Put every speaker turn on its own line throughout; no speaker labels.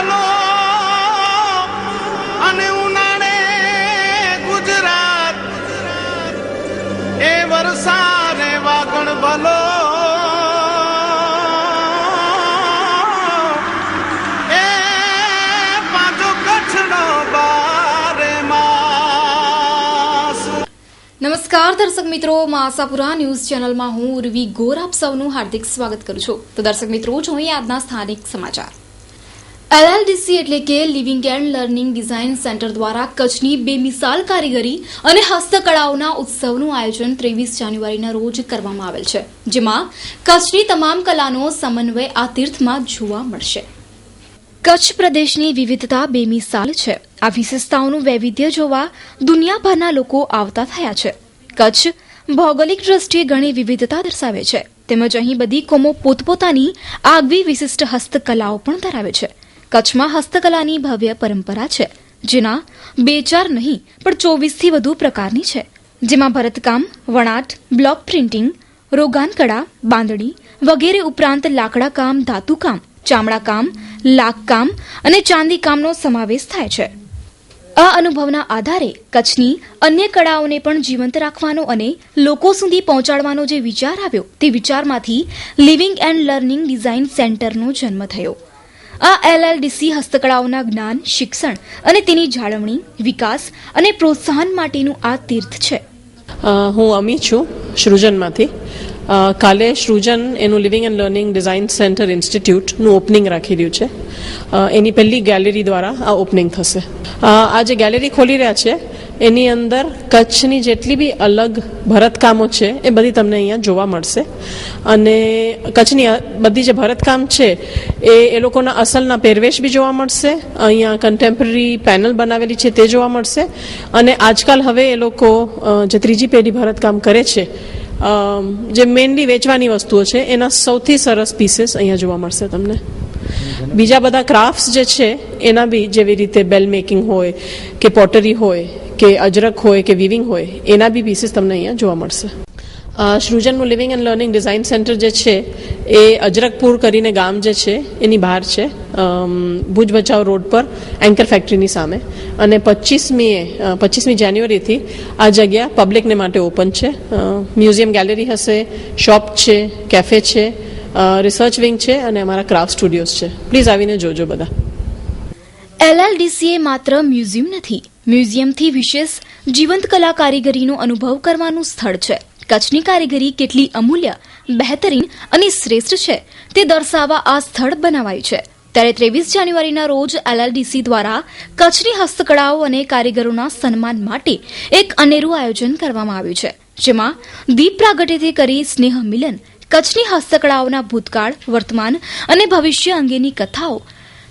ભલો અને ઉનાળે ગુજરાત એ વરસાદે વાગણ ભલો એ પાછો કચ્છનો બારે માસ.
નમસ્કાર દર્શક મિત્રો, આશાપુરા ન્યૂઝ ચેનલમાં હું ઉર્વી ગોર આપ સૌનું હાર્દિક સ્વાગત કરું છું. તો દર્શક મિત્રો, જોઈએ આજના સ્થાનિક સમાચાર. LLDC એટલે કે living and learning design centre દ્વારા કચ્છની બેમિસાલ કારીગરી અને હસ્તકળાઓના ઉત્સવનું આયોજન 23 જાન્યુઆરીના રોજ કરવામાં આવેલ છે, જેમાં કચ્છની તમામ કલાનો સમન્વય આ તીર્થમાં જોવા મળશે. કચ્છ પ્રદેશની વિવિધતા બેમિસાલ છે. આ વિશેષતાઓનું વૈવિધ્ય જોવા દુનિયાભરના લોકો આવતા થયા છે. કચ્છ ભૌગોલિક દ્રષ્ટિએ ઘણી વિવિધતા દર્શાવે છે, તેમજ અહીં બધી કોમો પોતપોતાની આગવી વિશિષ્ટ હસ્તકલાઓ પણ ધરાવે છે. કચ્છમાં હસ્તકલાની ભવ્ય પરંપરા છે, જેના 2-4 નહીં પણ 24થી વધુ પ્રકારની છે, જેમાં ભરતકામ, વણાટ, બ્લોક પ્રિન્ટિંગ, રોગાનકળા, બાંધણી વગેરે ઉપરાંત લાકડાકામ, ધાતુકામ, ચામડાકામ, લાખકામ અને ચાંદીકામનો સમાવેશ થાય છે. આ અનુભવના આધારે કચ્છની અન્ય કળાઓને પણ જીવંત રાખવાનો અને લોકો સુધી પહોંચાડવાનો જે વિચાર આવ્યો, તે વિચારમાંથી લિવિંગ એન્ડ લર્નિંગ ડિઝાઇન સેન્ટરનો જન્મ થયો. આ LLDC હસ્તકળાઓના જ્ઞાન, શિક્ષણ અને તેની જાળવણી, વિકાસ અને પ્રોત્સાહન માટેનું આ તીર્થ છે.
હું અમી છું, સૃજનમાંથી. કાલે સૃજન એનું living and learning design centre ઇન્સ્ટિટ્યૂટનું ઓપનિંગ રાખી રહ્યું છે. એની પહેલી ગેલેરી દ્વારા આ ઓપનિંગ થશે. આ જે ગેલેરી ખોલી રહ્યા છે એની અંદર કચ્છની જેટલી બી અલગ ભરતકામો છે એ બધી તમને અહીંયા જોવા મળશે. અને કચ્છની બધી જે ભરતકામ છે એ લોકોના અસલના પહેરવેશ બી જોવા મળશે. અહીંયા કન્ટેમ્પરરી પેનલ બનાવેલી છે તે જોવા મળશે. અને આજકાલ હવે એ લોકો જે ત્રીજી પેઢી ભરતકામ કરે છે, જે મેઇનલી વેચવાની વસ્તુઓ છે, એના સૌથી સરસ પીસીસ અહીંયા જોવા મળશે તમને. બીજા બધા ક્રાફ્ટ્સ જે છે એના બી, જેવી રીતે બેલ મેકિંગ હોય કે પોટરી હોય કે અજરક હોય કે વિવિંગ હોય, એના બી પીસીસ તમને અહીંયા જોવા મળશે. સૃજનનું living and learning design centre જે છે એ અજરકપુર કરીને ગામ જે છે એની બહાર છે, ભુજ ભચાઉ રોડ પર એન્કર ફેક્ટરીની સામે. અને 25મી જાન્યુઆરીથી આ જગ્યા પબ્લિકને માટે ઓપન છે. મ્યુઝિયમ ગેલેરી હશે, શોપ છે, કેફે છે, રિસર્ચ વિંગ છે અને અમારા ક્રાફ્ટ સ્ટુડિયોઝ છે. પ્લીઝ આવીને જોજો બધા.
LLDC એ માત્ર મ્યુઝિયમ નથી, મ્યુઝિયમથી વિશેષ જીવંત કલા કારીગરીનો અનુભવ કરવાનું સ્થળ છે. કચ્છની કારીગરી કેટલી અમૂલ્ય, બહેતરીન અને શ્રેષ્ઠ છે તે દર્શાવવા આ સ્થળ બનાવાયું છે. ત્યારે 23 જાન્યુઆરીના રોજ LLDC દ્વારા કચ્છની હસ્તકળાઓ અને કારીગરોના સન્માન માટે એક અનેરું આયોજન કરવામાં આવ્યું છે, જેમાં દીપ પ્રાગટ્યથી કરી સ્નેહ મિલન, કચ્છની હસ્તકળાઓના ભૂતકાળ, વર્તમાન અને ભવિષ્ય અંગેની કથાઓ,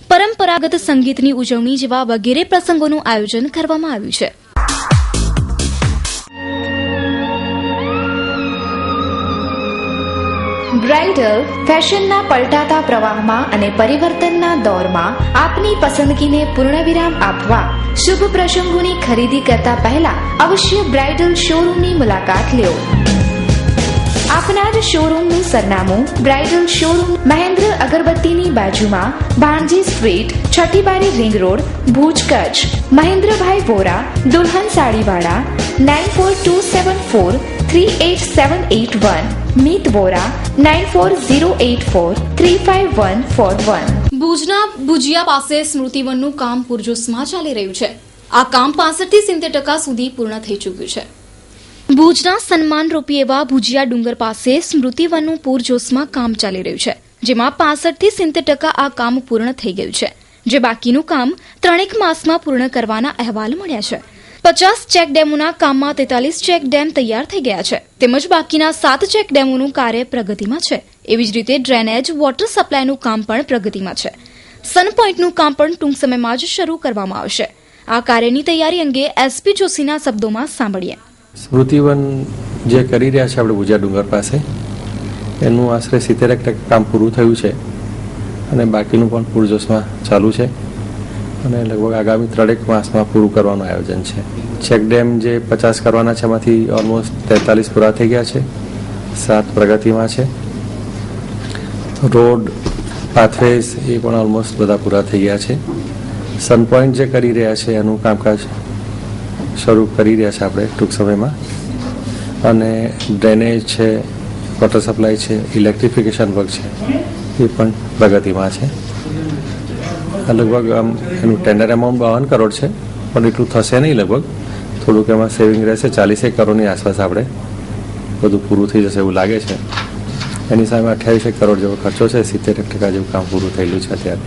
પરંપરાગત સંગીતની ઉજવણી જેવા વગેરે પ્રસંગોનું આયોજન કરવામાં આવ્યું છે.
બ્રાઇડલ ફેશનના પલટાતા પ્રવાહમાં અને પરિવર્તનના દોરમાં આપની પસંદગીને પૂર્ણવિરામ આપવા શુભ પ્રસંગોની ખરીદી કરતા પહેલા અવશ્ય બ્રાઇડલ શોરૂમની મુલાકાત લો. આપના જ શોરૂમનું સરનામું બ્રાઇડલ શોરૂમ, મહેન્દ્ર અગરબત્તીની બાજુમાં, ભાણજી સ્ટ્રીટ, છઠ્ઠી બારી, રિંગ રોડ, ભુજ, કચ્છ. મહેન્દ્રભાઈ વોરા, દુલ્હન સાડીવાળા. 9427438781. મીત વોરા 9408435141.
ભુજના ભુજિયા પાસે સ્મૃતિવનનું કામ પૂરજોશમાં ચાલી રહ્યું છે. આ કામ 65 થી 70% સુધી પૂર્ણ થઈ ચૂક્યું છે. ભુજના સન્માનરૂપી એવા ભુજિયા ડુંગર પાસે સ્મૃતિવનનું પૂરજોશમાં કામ ચાલી રહ્યું છે, જેમાં 65 થી 70% આ કામ પૂર્ણ થઈ ગયું છે. જે બાકીનું કામ 3 માસમાં પૂર્ણ કરવાના અહેવાલ મળ્યા છે. 50 ચેક ડેમોના કામમાં 43 ચેક ડેમ તૈયાર થઈ ગયા છે, તેમજ બાકીના 7 ચેક ડેમોનું કાર્ય પ્રગતિમાં છે. એવી જ રીતે ડ્રેનેજ, વોટર સપ્લાયનું કામ પણ પ્રગતિમાં છે. સન પોઈન્ટનું કામ પણ ટૂંક સમયમાં જ શરૂ કરવામાં આવશે. આ કાર્યની તૈયારી અંગે SP જોશીના શબ્દોમાં સાંભળીએ.
સ્મૃતિવન જે કરી રહ્યા છે આપણે ભુજિયા ડુંગર પાસે, એનું આશરે 70% કામ પૂરું થયું છે અને બાકીનું પણ પૂરજોશમાં ચાલુ છે અને લગભગ આગામી 3 માસમાં પૂરું કરવાનું આયોજન છે. ચેક ડેમ જે 50 કરવાના છે એમાંથી ઓલમોસ્ટ 43 પૂરા થઈ ગયા છે, 7 પ્રગતિમાં છે. રોડ પાથવેઝ એ પણ ઓલમોસ્ટ બધા પૂરા થઈ ગયા છે. સન પોઈન્ટ જે કરી રહ્યા છે એનું કામકાજ શરૂ કરી રહ્યા છે આપણે ટૂંક સમયમાં. અને ડ્રેનેજ છે, વોટર સપ્લાય છે, ઇલેક્ટ્રિફિકેશન વર્ક છે એ પણ પ્રગતિમાં છે. લગભગ આમ એનું ટેન્ડર અમાઉન્ટ 52 કરોડ છે, પણ એટલું થશે નહીં. લગભગ થોડુંક એમાં સેવિંગ રહેશે. 41 કરોડની આસપાસ આપણે બધું પૂરું થઈ જશે એવું લાગે છે. એની સામે 28 કરોડ જેવો ખર્ચો છે. 70% જેવું કામ પૂરું થયેલું છે અત્યારે.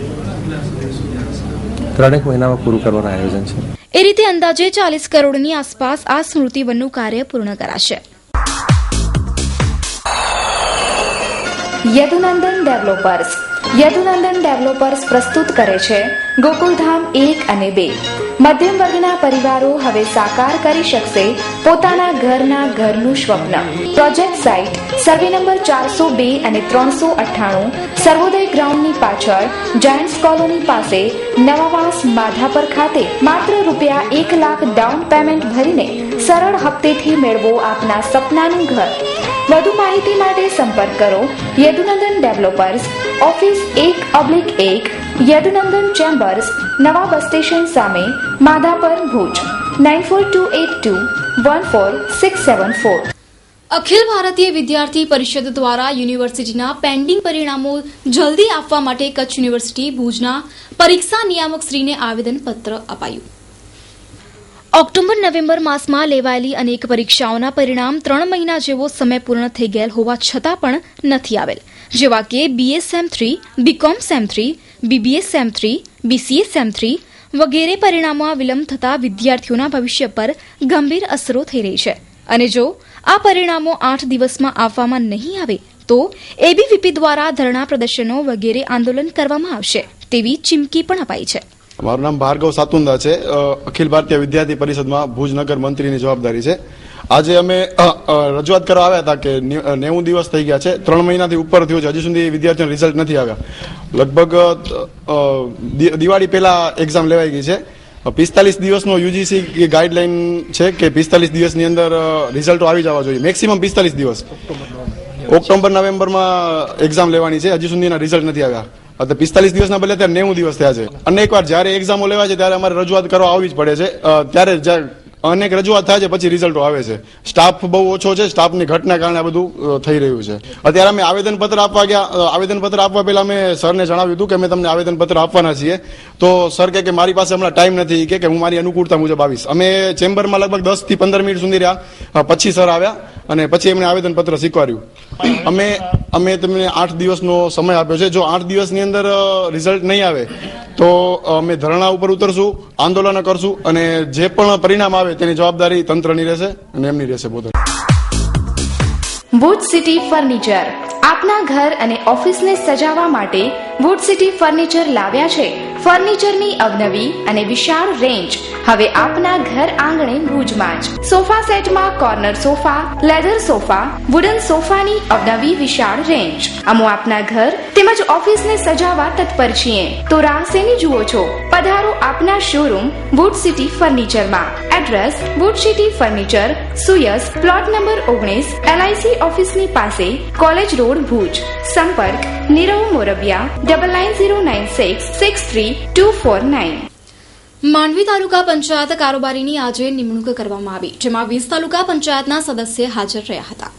3 મહિનામાં પૂરું કરવાનું આયોજન છે.
એ રીતે અંદાજે 40 કરોડની આસપાસ આ સ્મૃતિવનનું કાર્ય પૂર્ણ કરાશે.
યદુનંદન ડેવલપર્સ પ્રસ્તુત કરે છે ગોકુલધામ 1 અને 2. મધ્યમ વર્ગના પરિવારો હવે સાકાર કરી શકશે પોતાના ઘરનું સ્વપ્ન. પ્રોજેક્ટ સાઇટ સર્વે નંબર 402 અને 398 સર્વોદય ગ્રાઉન્ડની પાછળ જાયન્ટ્સ કોલોની પાસે નવાવાસ માધાપર ખાતે માત્ર ₹1 લાખ ડાઉન પેમેન્ટ ભરીને સરળ હપ્તેથી મેળવો આપના સપનાનું ઘર. વધુ માહિતી માટે સંપર્ક કરો Yadunandan developers, office 1/1, Yadunandan chambers, નવા બસ સ્ટેશન સામે, માધાપર, ભુજ 9428214674.
અખિલ ભારતીય વિદ્યાર્થી પરિષદ દ્વારા યુનિવર્સિટીના પેન્ડિંગ પરિણામો જલ્દી આપવા માટે કચ્છ યુનિવર્સિટી ભુજના પરીક્ષા નિયામકશ્રીને આવેદનપત્ર અપાયું. ઓક્ટોબર-નવેમ્બર માસમાં લેવાયેલી અનેક પરીક્ષાઓના પરિણામ 3 મહિના જેવો સમય પૂર્ણ થઈ ગયેલ હોવા છતાં પણ નથી આવેલ. જેવા કે BA sem 3, BCom sem 3, BBA sem 3, BCA sem 3 વગેરે પરિણામોમાં વિલંબ થતા વિદ્યાર્થીઓના ભવિષ્ય પર ગંભીર અસરો થઈ રહી છે. અને જો આ પરિણામો 8 દિવસમાં આપવામાં નહીં આવે તો ABVP દ્વારા ધરણા પ્રદર્શનો વગેરે આંદોલન કરવામાં આવશે તેવી ચીમકી પણ અપાઈ છે.
મારું નામ ભાર્ગવ સાતુંદા છે. અખિલ ભારતીય વિદ્યાર્થી પરિષદમાં ભુજનગર મંત્રીની જવાબદારી છે. આજે અમે રજૂઆત કરવા આવ્યા હતા કે 90 દિવસ થઈ ગયા છે, 3 મહિનાથી ઉપર થયું છે, હજી સુધી વિદ્યાર્થીઓને રિઝલ્ટ નથી આવ્યા. લગભગ દિવાળી પહેલા એક્ઝામ લેવાઈ ગઈ છે. 45 દિવસનો UGC ગાઈડલાઈન છે કે 45 દિવસની અંદર રિઝલ્ટો આવી જવા જોઈએ, મેક્સિમમ 45 દિવસ. ઓક્ટોબર-નવેમ્બરમાં એક્ઝામ લેવાની છે, હજી સુધીના રિઝલ્ટ નથી આવ્યા. 45 દિવસના બદલે અત્યારે 90 દિવસ થયા છે. અને એકવાર જ્યારે એક્ઝામો લેવાય છે ત્યારે અમારે રજૂઆત કરવા આવવી જ પડે છે. ત્યારે અનેક રજૂઆત થાય છે પછી રિઝલ્ટો આવે છે. સ્ટાફ બહુ ઓછો છે, સ્ટાફની ઘટના કારણે આ બધું થઈ રહ્યું છે. અત્યારે અમે આવેદનપત્ર આપવા ગયા. આવેદનપત્ર આપવા પહેલા અમે સરને જણાવ્યું હતું કે અમે તમને આવેદનપત્ર આપવાના છીએ. તો સર કે મારી પાસે હમણાં ટાઈમ નથી, કે હું મારી અનુકૂળતા મુજબ આવીશ. અમે ચેમ્બરમાં લગભગ 10 થી 15 મિનિટ સુધી રહ્યા, પછી સર આવ્યા અને પછી એમણે આવેદનપત્ર સ્વીકાર્યું. અમે તમને 8 દિવસનો સમય આપ્યો છે. જો 8 દિવસની અંદર રિઝલ્ટ નહીં આવે તો અમે ધરણા ઉપર ઉતરશું, આંદોલન કરશું અને જે પણ પરિણામ આવે તેની જવાબદારી તંત્રની રહેશે અને એમની રહેશે પોતાની.
વુડ સિટી ફર્નિચર આપના ઘર અને ઓફિસને સજાવવા માટે વુડ સિટી ફર્નિચર લાવ્યા છે ફર્નિચરની અવનવી અને વિશાળ રેન્જ. હવે આપના ઘર આંગણે ભુજમાં જ સોફા સેટમાં corner sofa, leather sofa, wooden સોફાની અવનવી વિશાળ રેન્જ. અમો આપના ઘર તેમજ ઓફિસને સજાવવા તત્પર છીએ. તો રાહ શેની જુઓ છો? પધારો આપના શોરૂમ વુડ સિટી ફર્નિચરમાં. એડ્રેસ વુડ સિટી ફર્નિચર, સુયસ, પ્લોટ નંબર 19, LIC ઓફિસની પાસે, કોલેજ રોડ, ભુજ. સંપર્ક નીરવ મોરબિયા 9909663249.
માંડવી તાલુકા પંચાયત કારોબારીની આજે નિમણૂક કરવામાં આવી, જેમાં 20 તાલુકા પંચાયતના સદસ્ય હાજર રહ્યા હતા.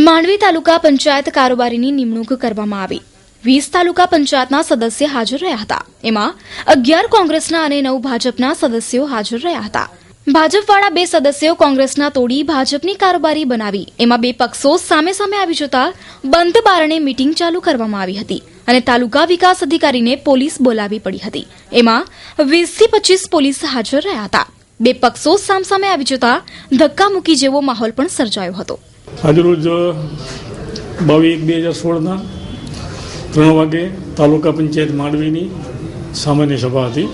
માંડવી તાલુકા પંચાયત કારોબારીની નિમણૂક કરવામાં આવી. 20 તાલુકા પંચાયતના સદસ્ય હાજર રહ્યા હતા. એમાં 11 કોંગ્રેસના અને 9 ભાજપના સદસ્યો હાજર રહ્યા હતા. ભાજપવાળા 2 સદસ્યો કોંગ્રેસના તોડી ભાજપની કારોબારી બનાવી. એમાં 2 પક્ષો સામે સામે આવી જતા બંધ બારણે મીટિંગ ચાલુ કરવામાં આવી હતી અને તાલુકા વિકાસ અધિકારીને પોલીસ બોલાવી પડી હતી. એમાં 20 થી 25 પોલીસ હાજર રહ્યા હતા. 2 પક્ષો સામસામે આવી જતા ધક્કામુક્કી જેવો માહોલ પણ સર્જાયો હતો.
આજરોજ 22/1/2016ના 3 વાગે તાલુકા પંચાયત માંડવીની સામાન્ય સભા હતી.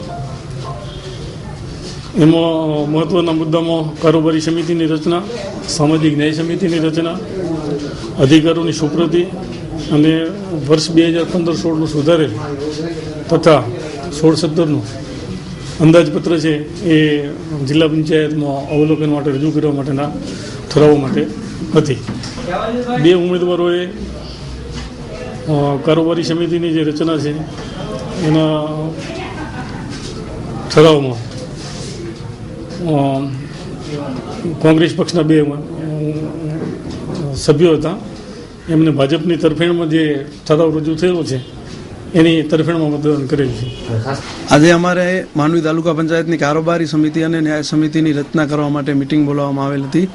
એમાં મહત્વના મુદ્દામાં કારોબારી સમિતિની રચના, સામાજિક ન્યાય સમિતિની રચના, અધિકારોની સુપ્રતિ અને વર્ષ 2015-16નું સુધારેલ તથા 16-17નું અંદાજપત્ર છે એ જિલ્લા પંચાયતમાં અવલોકન માટે રજૂ કરવા માટેના ઠરાવો માટે હતી. 2 ઉમેદવારોએ કારોબારી સમિતિની જે રચના છે એના ઠરાવમાં કોંગ્રેસ પક્ષના 2 સભ્યો હતા, એમને ભાજપની તરફેણમાં જે ઠરાવ રજૂ થયેલો છે એની તરફેણમાં મતદાન કરેલ છે.
આજે અમારે માંડવી તાલુકા પંચાયતની કારોબારી સમિતિ અને ન્યાય સમિતિની રચના કરવા માટે મિટિંગ બોલાવવામાં આવેલ હતી.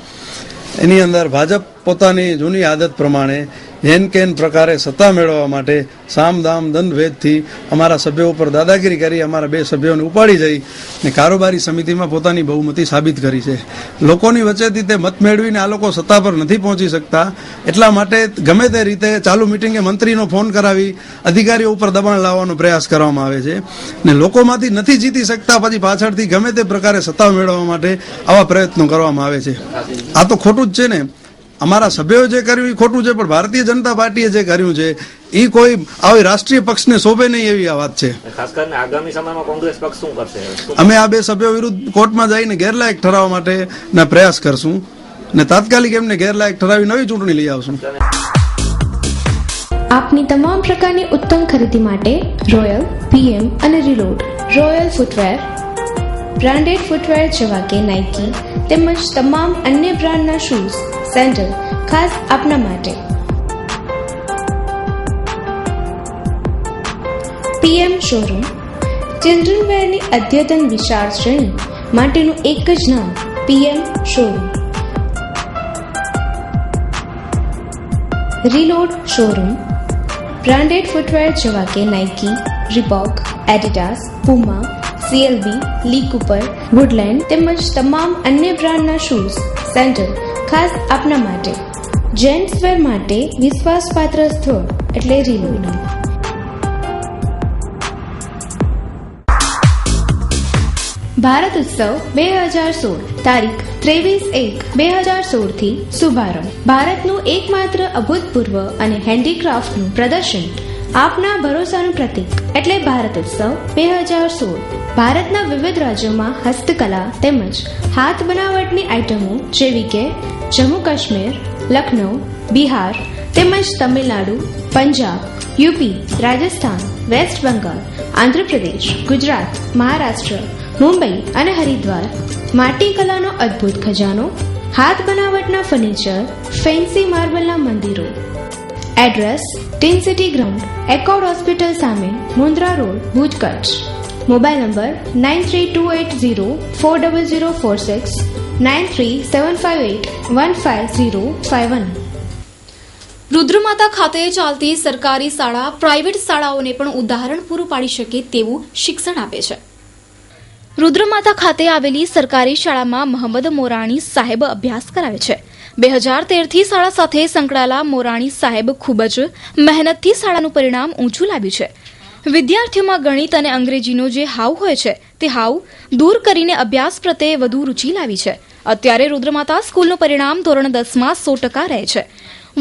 એની અંદર ભાજપ પોતાની જૂની આદત પ્રમાણે હેન કેન પ્રકારે સત્તા મેળવવા માટે સામ દામ દંડ ભેદથી અમારા સભ્યો ઉપર દાદાગીરી કરી અમારા 2 સભ્યોને ઉપાડી જઈ ને કારોબારી સમિતિમાં પોતાની બહુમતી સાબિત કરી છે. લોકોની વચ્ચેથી તે મત મેળવીને આ લોકો સત્તા પર નથી પહોંચી શકતા, એટલા માટે ગમે તે રીતે ચાલુ મિટિંગે મંત્રીનો ફોન કરાવી અધિકારીઓ ઉપર દબાણ લાવવાનો પ્રયાસ કરવામાં આવે છે ને લોકોમાંથી નથી જીતી શકતા પછી પાછળથી ગમે તે પ્રકારે સત્તા મેળવવા માટે આવા પ્રયત્નો કરવામાં આવે છે. આ તો ખોટું જ છે ને. અમારા સભ્યોએ જે કર્યું એ ખોટું છે, પણ ભારતીય જનતા પાર્ટીએ જે કર્યું છે એ કોઈ આવી રાષ્ટ્રીય પક્ષને શોભે નહીં એવી આ વાત છે.
ખાસ કરીને આગામી સમયમાં કોંગ્રેસ પક્ષ શું કરશે?
અમે આ 2 સભ્યો વિરુદ્ધ કોર્ટમાં જઈને ગેરલાયક ઠરાવવા માટેના પ્રયાસ કરશું ને તાત્કાલિક એમને ગેરલાયક ઠરાવી નવી ચૂંટણી લઈ આવશું.
આપની તમામ પ્રકારની ઉત્તમ ખરીદી માટે રોયલ, PM અને reload, royal footwear, branded footwear જેવા કે નાઇકી તેમજ તમામ અન્ય બ્રાન્ડના શૂઝ, સેન્ડલ ખાસ આપના માટે. PM શોરૂમ ચિલ્ડ્રન વેરની અદ્યતન વિશાળ શ્રેણી માટેનું એક જ નામ PM showroom. Reload showroom branded footwear જેવા કે નાઇકી, રીબોક, એડિડાસ, પુમા, CLB, લી કૂપર, વુડલેન્ડ તેમજ તમામ અન્ય બ્રાન્ડના શૂઝ, સેન્ડલ ખાસ આપના માટે. જેન્ટ્સ વેર માટે વિશ્વાસપાત્ર સ્થળ એટલે રીલોડ. ભારત ઉત્સવ 2016 તારીખ 23/1/2016 થી શુભારંભ. ભારતનું એકમાત્ર અભૂતપૂર્વ અને હેન્ડીક્રાફ્ટનું પ્રદર્શન, આપના ભરોસાનું પ્રતીક એટલે ભારત ઉત્સવ 2016. ભારતના વિવિધ રાજ્યોમાં હસ્તકલા તેમજ હાથ બનાવટની આઇટમો જેવી કે જમ્મુ કાશ્મીર, લખનઉ, બિહાર તેમજ તમિલનાડુ, પંજાબ, યુપી, રાજસ્થાન, વેસ્ટ બંગાળ, આંધ્રપ્રદેશ, ગુજરાત, મહારાષ્ટ્ર, મુંબઈ અને હરિદ્વાર માટી કલાનો અદ્ભુત ખજાનો, હાથ બનાવટના ફર્નિચર, ફેન્સી માર્બલના મંદિરો. Address tin city ground, accord hospital સામે, Mundra road, Bhuj, Kutch. Mobile number 9328040046, 9375815051.
Rudramata ખાતે ચાલતી સરકારી શાળા પ્રાઇવેટ શાળાઓને પણ ઉદાહરણ પૂરું પાડી શકે તેવું શિક્ષણ આપે છે. રુદ્રમાતા ખાતે આવેલી સરકારી શાળામાં મોહમ્મદ મોરાણી સાહેબ અભ્યાસ કરાવે છે. 2013થી શાળા સાથે સંકળાયેલા મોરાણી સાહેબ ખૂબ જ મહેનતથી શાળાનું પરિણામ ઊંચું લાવ્યું છે. વિદ્યાર્થીઓમાં ગણિત અને અંગ્રેજીનો જે હાવ હોય છે તે હાવ દૂર કરીને અભ્યાસ પ્રત્યે વધુ રૂચિ લાવી છે. અત્યારે રુદ્રમાતા સ્કૂલનું પરિણામ ધોરણ 10માં 100% રહે છે.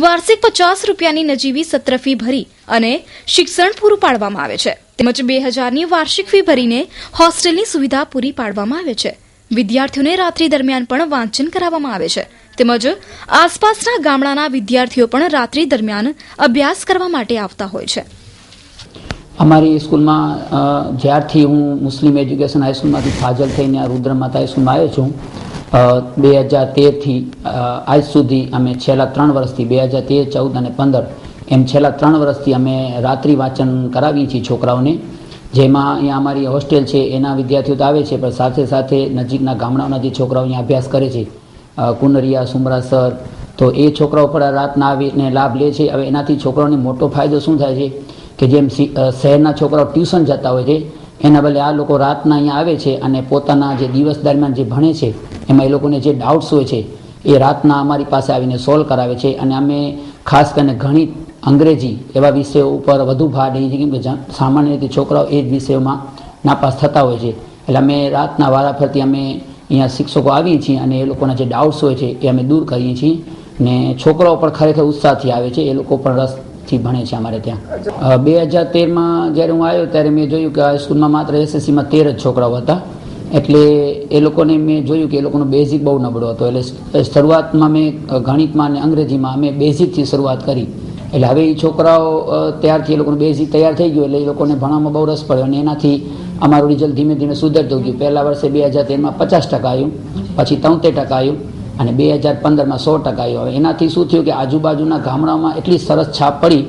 વાર્ષિક 50 રૂપિયાની નજીવી સત્ર ફી ભરી અને શિક્ષણ પૂરું પાડવામાં આવે છે. તેમજ 2000ની વાર્ષિક ફી ભરીને હોસ્ટેલની સુવિધા પૂરી પાડવામાં આવે છે. વિદ્યાર્થીઓને રાત્રિ દરમિયાન પણ વાંચન કરાવવામાં આવે છે. તેમજ આસપાસના ગામડાના વિદ્યાર્થીઓ પણ રાત્રિ દરમિયાન અભ્યાસ કરવા માટે આવતા હોય છે.
અમારી સ્કૂલમાં જ્યારથી હું મુસ્લિમ એજ્યુકેશન હાઈસ્કૂલમાંથી ફાજલ થઈને રુદ્રમાતા હાઈસ્કૂલમાં આવ્યો છું, 2013થી આજ સુધી અમે છેલ્લા 3 વર્ષથી 2013, 14 અને 15 એમ છેલ્લા 3 વર્ષથી અમે રાત્રિ વાંચન કરાવીએ છીએ છોકરાઓને. જેમાં અહીંયા અમારી હોસ્ટેલ છે એના વિદ્યાર્થીઓ તો આવે છે, પણ સાથે સાથે નજીકના ગામડાઓના જે છોકરાઓ અહીંયા અભ્યાસ કરે છે, કુનરિયા, સુમરાસર, તો એ છોકરાઓ પણ રાતના આવીને લાભ લે છે. હવે એનાથી છોકરાઓને મોટો ફાયદો શું થાય છે કે જેમ શહેરના છોકરાઓ ટ્યુશન જતા હોય છે એના બદલે આ લોકો રાતના અહીંયા આવે છે અને પોતાના જે દિવસ દરમિયાન જે ભણે છે એમાં એ લોકોને જે ડાઉટ્સ હોય છે એ રાતના અમારી પાસે આવીને સોલ્વ કરાવે છે. અને અમે ખાસ કરીને ગણિત, અંગ્રેજી એવા વિષયો ઉપર વધુ ભાર દઈએ છીએ, કેમ કે સામાન્ય રીતે છોકરાઓ એ જ વિષયોમાં નાપાસ થતા હોય છે. એટલે અમે રાતના વારાફરતી અમે અહીંયા શિક્ષકો આવીએ છીએ અને એ લોકોના જે ડાઉટ્સ હોય છે એ અમે દૂર કરીએ છીએ. ને છોકરાઓ પણ ખરેખર ઉત્સાહથી આવે છે, એ લોકો પણ રસથી ભણે છે અમારે ત્યાં. 2013માં જ્યારે હું આવ્યો ત્યારે મેં જોયું કે આ સ્કૂલમાં માત્ર SSCમાં 13 જ છોકરાઓ હતા. એટલે એ લોકોને મેં જોયું કે એ લોકોનો બેઝિક બહુ નબળો હતો. એટલે શરૂઆતમાં મેં ગણિતમાં અને અંગ્રેજીમાં અમે બેઝિકથી શરૂઆત કરી એટલે હવે એ છોકરાઓ ત્યારથી એ લોકોનું બેઝિક તૈયાર થઈ ગયું એટલે એ લોકોને ભણવામાં બહુ રસ પડ્યો અને એનાથી અમારું રિઝલ્ટ ધીમે ધીમે સુધરતું ગયું. પહેલા વર્ષે 2013માં 50% આવ્યું, પછી 73% આવ્યું અને 2015માં 100% આવ્યું. હવે એનાથી શું થયું કે આજુબાજુના ગામડાઓમાં એટલી સરસ છાપ પડી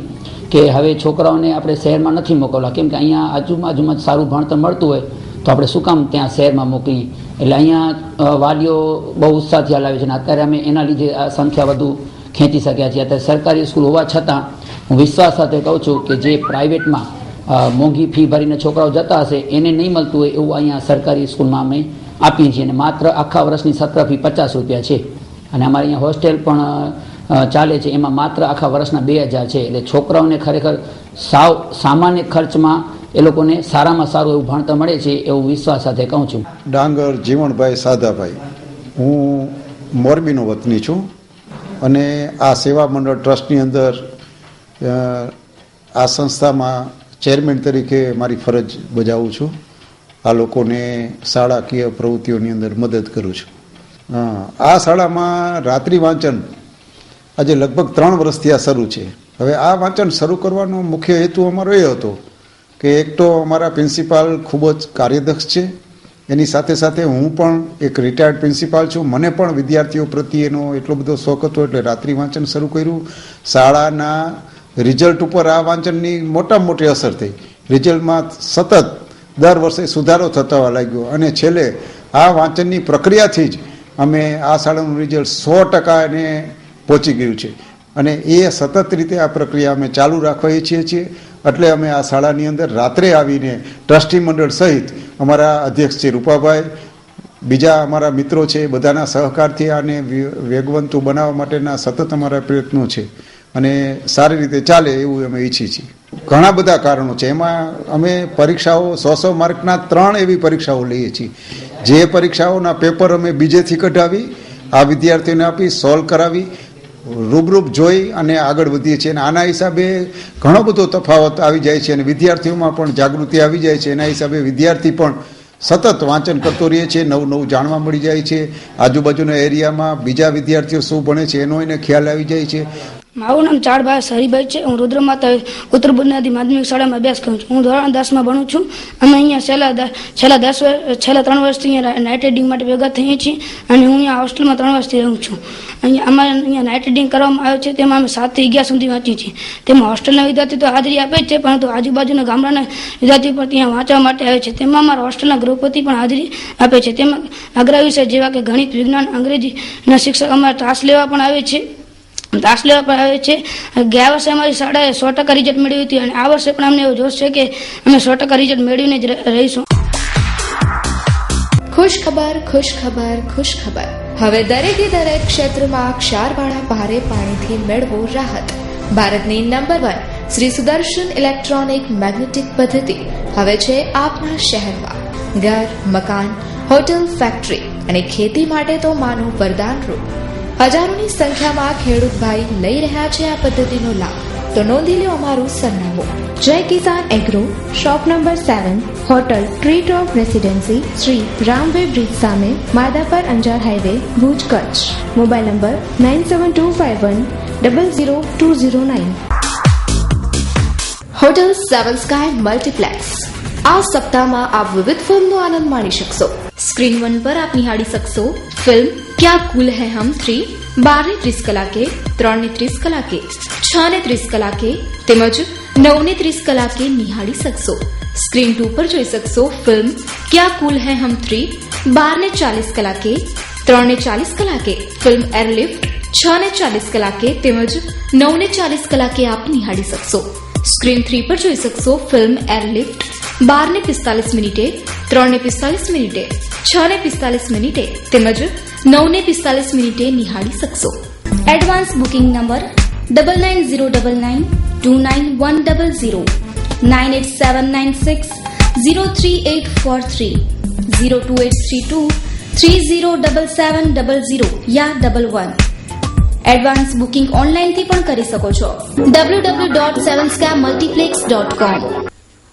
કે હવે છોકરાઓને આપણે શહેરમાં નથી મોકલવા, કેમ કે અહીંયા આજુબાજુમાં સારું ભણતર મળતું હોય તો આપણે શું કામ ત્યાં શહેરમાં મોકલીએ. એટલે અહીંયા વાલીઓ બહુ ઉત્સાહથી હલાવે છે અને અત્યારે અમે એના લીધે આ સંખ્યા વધુ ખેંચી શક્યા છીએ. અત્યારે સરકારી સ્કૂલ હોવા છતાં હું વિશ્વાસ સાથે કહું છું કે જે પ્રાઇવેટમાં મોંઘી ફી ભરીને છોકરાઓ જતા હશે એને નહીં મળતું હોય એવું અહીંયા સરકારી સ્કૂલમાં અમે આપીએ છીએ. અને માત્ર આખા વર્ષની સત્ર ફી 50 રૂપિયા છે અને અમારે અહીંયા હોસ્ટેલ પણ ચાલે છે, એમાં માત્ર આખા વર્ષના 2000 છે. એટલે છોકરાઓને ખરેખર સાવ સામાન્ય ખર્ચમાં એ લોકોને સારામાં સારું એવું ભણતર મળે છે એવું વિશ્વાસ સાથે કહું છું.
ડાંગર જીવણભાઈ સાદાભાઈ, હું મોરબીનો વતની છું અને આ સેવા મંડળ ટ્રસ્ટની અંદર આ સંસ્થામાં ચેરમેન તરીકે મારી ફરજ બજાવું છું. આ લોકોને શાળાકીય પ્રવૃત્તિઓની અંદર મદદ કરું છું. આ શાળામાં રાત્રિ વાંચન આજે લગભગ 3 વર્ષથી આ શરૂ છે. હવે આ વાંચન શરૂ કરવાનો મુખ્ય હેતુ અમારો એ હતો કે એક તો અમારા પ્રિન્સિપાલ ખૂબ જ કાર્યદક્ષ છે, એની સાથે સાથે હું પણ એક રિટાયર્ડ પ્રિન્સિપાલ છું. મને પણ વિદ્યાર્થીઓ પ્રત્યેનો એટલો બધો શોખ હતો એટલે રાત્રિ વાંચન શરૂ કર્યું. શાળાના રિઝલ્ટ ઉપર આ વાંચનની મોટામાં મોટી અસર થઈ. રિઝલ્ટમાં સતત દર વર્ષે સુધારો થતા લાગ્યો અને છેલ્લે આ વાંચનની પ્રક્રિયાથી જ અમે આ શાળાનું રિઝલ્ટ 100% ને પહોંચી ગયું છે અને એ સતત રીતે આ પ્રક્રિયા અમે ચાલુ રાખવા ઈચ્છીએ છીએ. એટલે અમે આ શાળાની અંદર રાત્રે આવીને ટ્રસ્ટી મંડળ સહિત અમારા અધ્યક્ષ છે રૂપાભાઈ, બીજા અમારા મિત્રો છે, બધાના સહકારથી આને વેગવંતુ બનાવવા માટેના સતત અમારા પ્રયત્નો છે અને સારી રીતે ચાલે એવું અમે ઈચ્છીએ છીએ. ઘણા બધા કારણો છે. એમાં અમે પરીક્ષાઓ 100 માર્કના 3 એવી પરીક્ષાઓ લઈએ છીએ. જે પરીક્ષાઓના પેપર અમે બીજેથી કઢાવી આ વિદ્યાર્થીઓને આપી સોલ્વ કરાવી રૂબરૂપ જોઈ અને આગળ વધીએ છીએ. અને આના હિસાબે ઘણો બધો તફાવત આવી જાય છે અને વિદ્યાર્થીઓમાં પણ જાગૃતિ આવી જાય છે. એના હિસાબે વિદ્યાર્થી પણ સતત વાંચન કરતો રહે છે, નવું નવું જાણવા મળી જાય છે. આજુબાજુના એરિયામાં બીજા વિદ્યાર્થીઓ શું ભણે છે એનો એને ખ્યાલ આવી જાય છે.
મારું નામ ચાડભાઈ હરિભાઈ છે. હું રુદ્રમાતા ઉત્તર બુનિયાદી માધ્યમિક શાળામાં અભ્યાસ કરું છું. હું ધોરણ 10માં ભણું છું. અમે અહીંયા છેલ્લા 3 વર્ષથી અહીંયા નાઇટ રીડિંગ માટે ભેગા થઈએ છીએ અને હું અહીંયા હોસ્ટેલમાં 3 વર્ષથી રહું છું. અમારે અહીંયા નાઇટ રીડિંગ કરવામાં આવે છે, તેમાં અમે 7 થી 11 સુધી વાંચીએ છીએ. તેમાં હોસ્ટેલના વિદ્યાર્થી તો હાજરી આપે જ છે, પરંતુ આજુબાજુના ગામડાના વિદ્યાર્થીઓ પણ ત્યાં વાંચવા માટે આવે છે. તેમાં અમારા હોસ્ટેલના ગૃહપતિ પણ હાજરી આપે છે. તેમાં અઘરા વિષય જેવા કે ગણિત, વિજ્ઞાન, અંગ્રેજીના શિક્ષક અમારા તાસ લેવા પણ આવે છે. ગયા વર્ષે અમારી શાળાએ 100% રિઝલ્ટ મેળવ્યું હતું અને આ વર્ષે પણ અમને એવો જોશ છે કે અમે 100% રિઝલ્ટ મેળવીને જ રહીશું.
ખુશ ખબર, ખુશ ખબર, ખુશ ખબર. હવે દરેકે દરેક ક્ષેત્રમાં ક્ષારવાળા ભારે પાણીથી મેળવો રાહત. ભારતની number 1 Shri Sudarshan electronic magnetic પદ્ધતિ હવે છે આપના શહેરમાં. ઘર, મકાન, હોટલ, ફેક્ટરી અને ખેતી માટે તો માનું વરદાનરૂપ. હજારોની સંખ્યામાં ખેડૂત ભાઈ લઈ રહ્યા છે આ પદ્ધતિનો લાભ. તો નોંધી લો અમારું સરનામું: Jay Kisan agro, shop number 7, hotel tree top residency, Shri રામવે બ્રિજ સામે, Madhapar Anjar highway, Bhuj, Kutch. Mobile number 9725100209. Hotel 7 sky multiplex. આ સપ્તાહમાં આપ વિવિધ ફિલ્મનો આનંદ માણી શકશો.
સ્ક્રીન 1 પર આપ નિહાળી શકશો ફિલ્મ ક્યા કુલ હૈ હમ 3 12:30 કલાકે, 3:30 કલાકે, 6:30 કલાકે તેમજ 9:30 કલાકે નિહાળી શકશો. સ્ક્રીન 2 પર જોઈ શકશો ફિલ્મ ક્યા કુલ હૈ હમ 3 12:40 કલાકે, 3:40 કલાકે ફિલ્મ એરલિફ્ટ, 6:40 કલાકે તેમજ 9:40 કલાકે આપ નિહાળી શકશો. સ્ક્રીન 3 પર જોઈ શકશો ફિલ્મ એરલિફ્ટ 12:45 મિનિટે, 3:45 મિનિટે, 6:45 મિનિટે તેમજ 9:45 મિનિટે નિહાળી શકશો. એડવાન્સ બુકિંગ નંબર 9909929100, 9879603843, 02832307700 યા 11. એડવાન્સ બુકિંગ ઓનલાઈનથી પણ કરી શકો છો. www.7scamultiplex.com.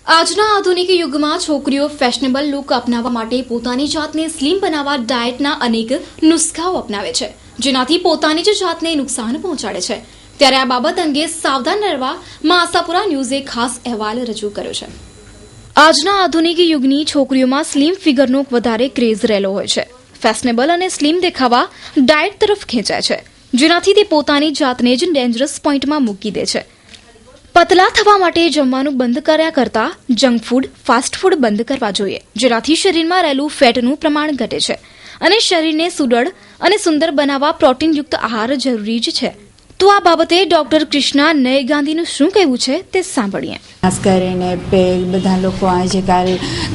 આજના આધુનિક યુગમાં છોકરીઓ ફેશનેબલ લુક અપનાવવા માટે પોતાની જાતને સ્લિમ બનાવવા ડાયટના અનેક નુસ્ખાઓ અપનાવે છે, જેનાથી પોતાની જ જાતને નુકસાન પહોંચાડે છે. ત્યારે આ બાબત અંગે સાવધાન રહેવા આશાપુરા ન્યૂઝે ખાસ અહેવાલ રજૂ કર્યો છે. આજના આધુનિક યુગની છોકરીઓમાં સ્લિમ ફિગરનો વધારે ક્રેઝ રહેલો હોય છે. ફેશનેબલ અને સ્લિમ દેખાવા ડાયટ તરફ ખેંચાય છે, જેનાથી તે પોતાની જાતને જ ડેન્જરસ પોઈન્ટમાં મૂકી દે છે. પતલા થવા માટે જમવાનું બંધ કર્યા કરતા જંક ફૂડ, ફાસ્ટ ફૂડ બંધ કરવા જોઈએ, જેનાથી શરીરમાં રહેલું ફેટનું પ્રમાણ ઘટે છે અને શરીરને સુદૃઢ અને સુંદર બનાવવા પ્રોટીનયુક્ત આહાર જરૂરી જ છે. તો આ બાબતે ડોક્ટર કૃષ્ણા નય ગાંધીનું શું કહેવું છે તે સાંભળીએ.
ખાસ કરીને બધા લોકો આજે કાલ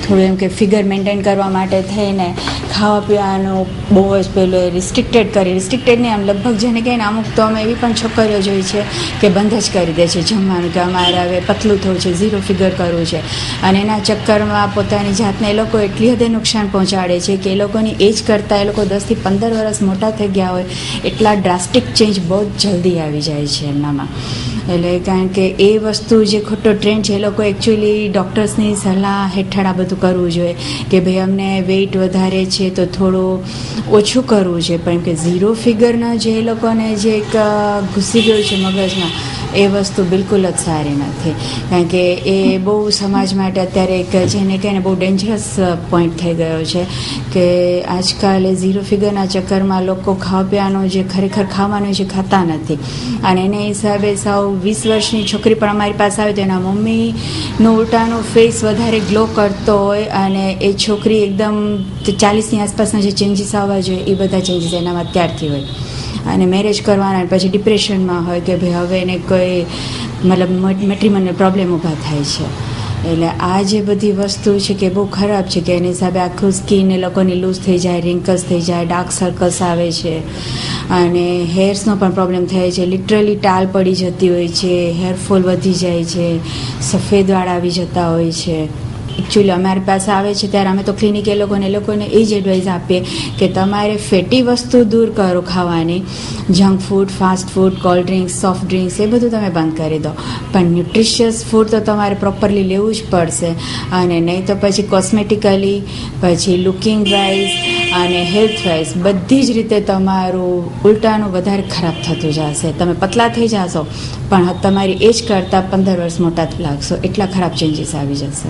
થોડું એમ કે ફિગર મેન્ટેન કરવા માટે થઈને ખાવા પીવાનું બહુ જ પેલું રિસ્ટ્રિક્ટેડ નહીં, આમ લગભગ જેને કહીને અમુક તો અમે એવી પણ છોકરીઓ જોઈ છે કે બંધ જ કરી દે છે જમવાનું, કે અમારે હવે પતલું થવું છે, ઝીરો ફિગર કરવું છે, અને એના ચક્કરમાં પોતાની જાતને એ લોકો એટલી હદે નુકસાન પહોંચાડે છે કે એ લોકોની એજ કરતાં એ લોકો 10 થી 15 વર્ષ મોટા થઈ ગયા હોય એટલા ડ્રાસ્ટિક ચેન્જ બહુ જ જલ્દી આવી જાય છે એમનામાં. એટલે કારણ કે એ વસ્તુ જે ખોટો ટ્રેન્ડ છે, એ લોકો એકચ્યુઅલી ડૉક્ટર્સની સલાહ હેઠળ આ બધું કરવું જોઈએ કે ભાઈ અમને વેઇટ વધારે છે તો થોડું ઓછું કરવું છે, પણ કે ઝીરો ફિગરના જે એ લોકોને જે એક ઘૂસી ગયું છે મગજમાં, એ વસ્તુ બિલકુલ જ સારી નથી. કારણ કે એ બહુ સમાજ માટે અત્યારે એક જેને કહીને બહુ ડેન્જરસ પોઈન્ટ થઈ ગયો છે કે આજકાલ ઝીરો ફિગરના ચક્કરમાં લોકો ખાવા પીવાનું જે ખરેખર ખાવાનું છે ખાતા નથી, અને એને હિસાબે સાવ 20 વર્ષની છોકરી પણ અમારી પાસે આવે તો એના મમ્મીનું ઉલટાનું ફેસ વધારે ગ્લો કરતો હોય, અને એ છોકરી એકદમ 40ની આસપાસના જે ચેન્જીસ આવવા જોઈએ એ બધા ચેન્જીસ એનામાં ત્યારથી હોય, અને મેરેજ કરવાના પછી ડિપ્રેશનમાં હોય કે ભાઈ હવે એને કોઈ મતલબ મેટ્રિમોનિયલ પ્રોબ્લેમ ઊભા થાય છે. એટલે આ જે બધી વસ્તુ છે કે બહુ ખરાબ છે કે એની હિસાબે આખું સ્કિન એ લોકોની લૂઝ થઈ જાય, રિંકલ્સ થઈ જાય, ડાર્ક સર્કલ્સ આવે છે, અને હેર્સનો પણ પ્રોબ્લેમ થાય છે. લિટરલી ટાલ પડી જતી હોય છે, હેરફોલ વધી જાય છે, સફેદ વાળ આવી જતા હોય છે. એકચ્યુઅલી અમારી પાસે આવે છે ત્યારે અમે તો ક્લિનિક એ લોકોને એ જ એડવાઇસ આપીએ કે તમારે ફેટી વસ્તુ દૂર કરો ખાવાની, junk food, fast food, cold drinks, soft drinks એ બધું તમે બંધ કરી દો, પણ ન્યુટ્રિશિયસ ફૂડ તો તમારે પ્રોપરલી લેવું જ પડશે, અને નહીં તો પછી કોસ્મેટિકલી, પછી લુકિંગ વાઇઝ અને હેલ્થ વાઇઝ બધી જ રીતે તમારું ઉલટાનું વધારે ખરાબ થતું જશે. તમે પતલા થઈ જશો પણ તમારી એજ કરતાં 15 વર્ષ મોટા લાગશો, એટલા ખરાબ ચેન્જીસ આવી જશે.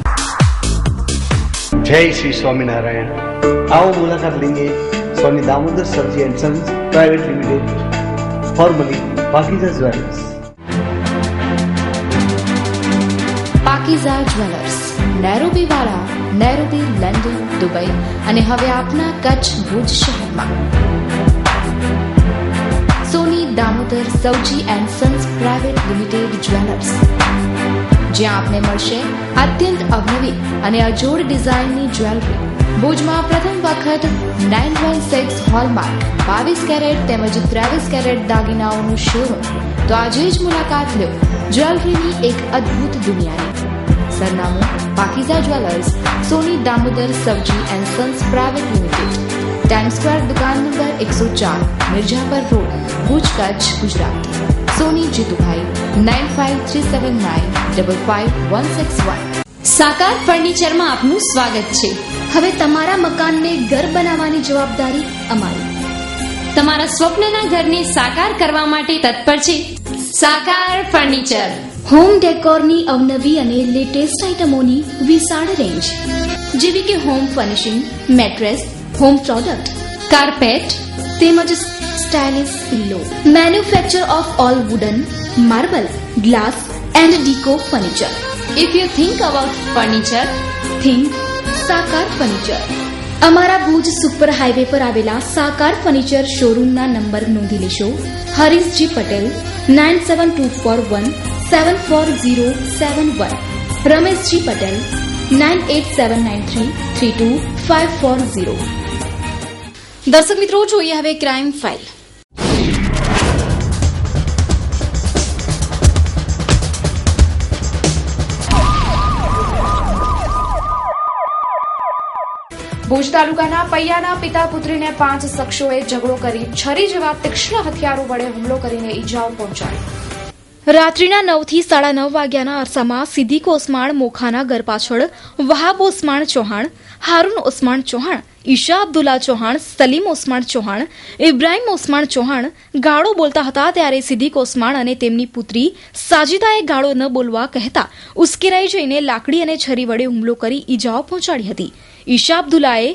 જય શ્રી સ્વામિનારાયણ. आओ मुलाकात लेंगे स्वामी दामोदर सब्जी and sons private limited, formerly Pakeeza jewellers.
Pakeeza jewellers, Nairobi વાળા, નૈરોબી, લંડન, દુબઈ અને હવે આપના કચ્છ ભુજ શહેરમાં. Soni Damodar Sauji and sons private limited jewellers, જ્યાં આપને મળશે અત્યંત અવનવી અને અજોડ ડિઝાઇનની જ્વેલરી. ભુજમાં પ્રથમ વખત 916 હોલમાર્ક 22 કેરેટ તેમજ 23 કેરેટ દાગીનાઓનું શોરૂમ. તો આજે જ મુલાકાત લો જ્વેલરીની એક અદ્ભુત દુનિયાની. સરનામું પાકીઝા જ્વેલર્સ, સોની દામોદર સબ્જી and sons private limited, time square, દુકાન નંબર 104, મિર્જાપર રોડ, ભુજ, કચ્છ, ગુજરાત. સોની જીતુભાઈ 9537955161.
સાકાર ફર્નિચરમાં આપનું સ્વાગત છે. હવે તમારા મકાનને ઘર બનાવવાની જવાબદારી અમારી. તમારા સ્વપ્નના ઘરને સાકાર કરવા માટે તત્પર છે સાકાર ફર્નિચર. હોમ ડેકોરની અવનવી અને લેટેસ્ટ આઇટમોની વિશાળ રેન્જ, જેવી કે home furnishing, mattress, home product, carpet તેમજ stylish pillow. Manufacture of all wooden, marble, glass and deco furniture. If you think about furniture, think Sakar furniture. અમારા ભુજ સુપર હાઈવે પર આવેલા સાકાર ફર્નિચર શોરૂમના નંબર નોંધી લેશો. હરીશજી પટેલ 9724174071, રમેશજી પટેલ 9879332540. દર્શક મિત્રો, જોઈએ હવે ક્રાઇમ ફાઇલ. ભુજ તાલુકાના પૈયાના પિતા પુત્રીને 5 શખ્સોએ ઝઘડો કરી છરી જેવા તીક્ષ્ણ હથિયારો વડે હુમલો કરીને ઈજાઓ પહોંચાડી. રાત્રિના 9 થી 9:30 વાગ્યાના અરસામાં સિદ્દીક ઓસ્માણ મોખાના ઘર પાછળ વહાબ ઓસ્માણ ચૌહાણ, હારૂન ઓસ્માણ ચૌહાણ, ઈશા અબ્દુલ્લા ચૌહાણ, સલીમ ઓસ્માણ ચૌહાણ, ઇબ્રાહીમ ઓસ્માણ ચૌહાણ ગાળો બોલતા હતા ત્યારે સિદ્દીક ઓસ્માણ અને તેમની પુત્રી સાજિદાએ ગાળો ન બોલવા કહેતા ઉશ્કેરાઈ જઈને લાકડી અને છરી વડે હુમલો કરી ઈજાઓ પહોંચાડી હતી. ઈશા અબ્દુલ્લાએ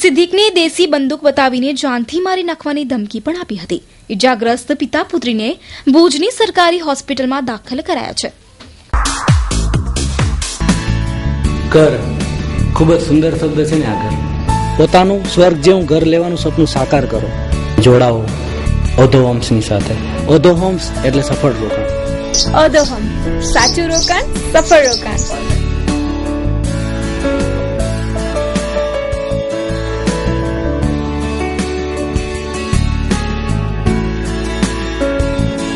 સિદ્દીકને દેશી બંદૂક બતાવીને જાનથી મારી નાખવાની ધમકી પણ આપી હતી. ઇજાગ્રસ્ત પિતા પુત્રીને ભુજની સરકારી હોસ્પિટલમાં દાખલ કરાયા છે.
ઘર ખૂબ જ સુંદર શબ્દ છે ને. આ ઘર પોતાનું સ્વર્ગ જેવું ઘર લેવાનું સપનું સાકાર કરો. જોડાઓ ઓધો હોમ્સની સાથે. ઓધો હોમ્સ એટલે સફળ રોકાણ.
ઓધો હોમ્સ, સાચું રોકાણ, સફળ રોકાણ.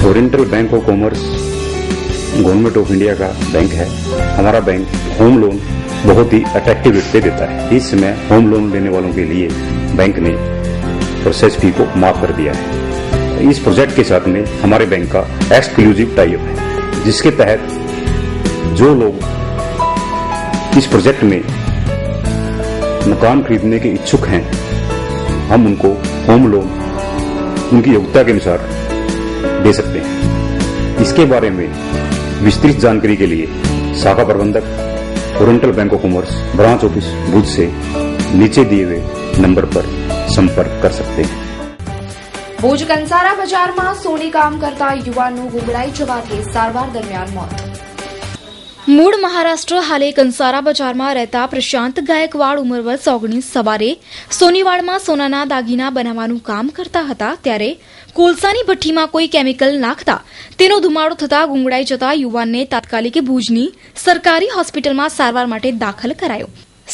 Oriental bank of commerce government of India का बैंक है. हमारा बैंक होम लोन बहुत ही अट्रैक्टिव रेट पे देता है. इस समय होम लोन लेने वालों के लिए बैंक ने प्रोसेस फी को माफ कर दिया है. इस प्रोजेक्ट के साथ में हमारे बैंक का एक्सक्लूसिव टाई अप है, जिसके तहत जो लोग इस प्रोजेक्ट में मकान खरीदने के इच्छुक हैं, हम उनको होम लोन उनकी योग्यता के अनुसार दे सकते हैं. इसके बारे में विस्तृत जानकारी के लिए शाखा प्रबंधक Oriental bank of commerce branch office Bhuj से नीचे दिए हुए नंबर पर संपर्क कर सकते हैं.
ભુજ કંસારા બજારમાં સોની કામ કરતા યુવાનનું ગુંગળાઈ જવાથી સારવાર દરમિયાન મોત.
મૂળ મહારાષ્ટ્ર હાલે કંસારા બજારમાં રહેતા પ્રશાંત ગાયકવાડ ઉંમર વર્ષ 19 સવારે સોનીવાડમાં સોનાના દાગીના બનાવવાનું કામ કરતા હતા ત્યારે કોલસાની ભઠ્ઠીમાં કોઈ કેમિકલ નાખતા તેનો ધુમાડો થતા ગુંગળાઈ જતા યુવાનને તાત્કાલિક ભુજની સરકારી હોસ્પિટલમાં સારવાર માટે દાખલ કરાયો.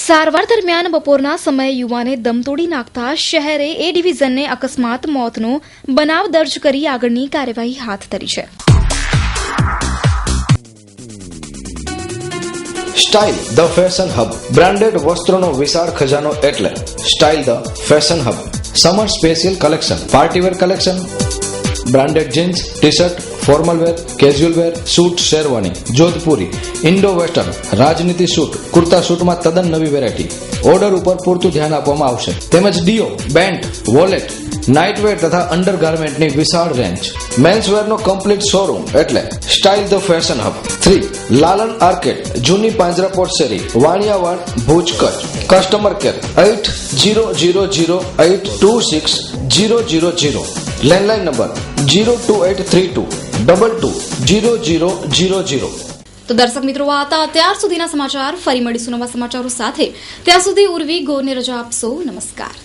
સારવાર દરમિયાન બપોરના સમયે યુવાને દમ તોડી નાખતા શહેરે એ ડિવિઝનને અકસ્માત મોતનો બનાવ દર્જ કરી આગળની કાર્યવાહી હાથ ધરી છે.
Style the fashion hub branded વસ્ત્રોનો વિશાળ ખજાનો એટલે style the fashion hub. Summer special collection, partywear collection, branded jeans, T shirt, formal wear, casual wear, suit, sherwani, Jodhpuri, Indo western, રાજનીતિ સૂટ, કુર્તા સૂટમાં તદ્દન નવી વેરાયટી. ઓર્ડર ઉપર પૂરતું ધ્યાન આપવામાં આવશે. તેમજ ડીઓ, બેન્ટ, વોલેટ, નાઇટવેર તથા અંડરગાર્મેન્ટની વિશાળ રેન્જ. મેન્સવેરનો કમ્પ્લીટ શોરૂમ એટલે style the fashion hub. 3 Lalan arcade, જૂની પાંજરાપોળ શેરી, Vaniyawad, Bhuj, Kutch. Customer care 8000826000. Landline number 02832220000.
તો દર્શક મિત્રો, આ હતા અત્યાર સુધીના સમાચાર. ફરી મળીશું નવા સમાચારો સાથે. ત્યાં સુધી ઉર્વી ગોરને રજા આપશો. નમસ્કાર.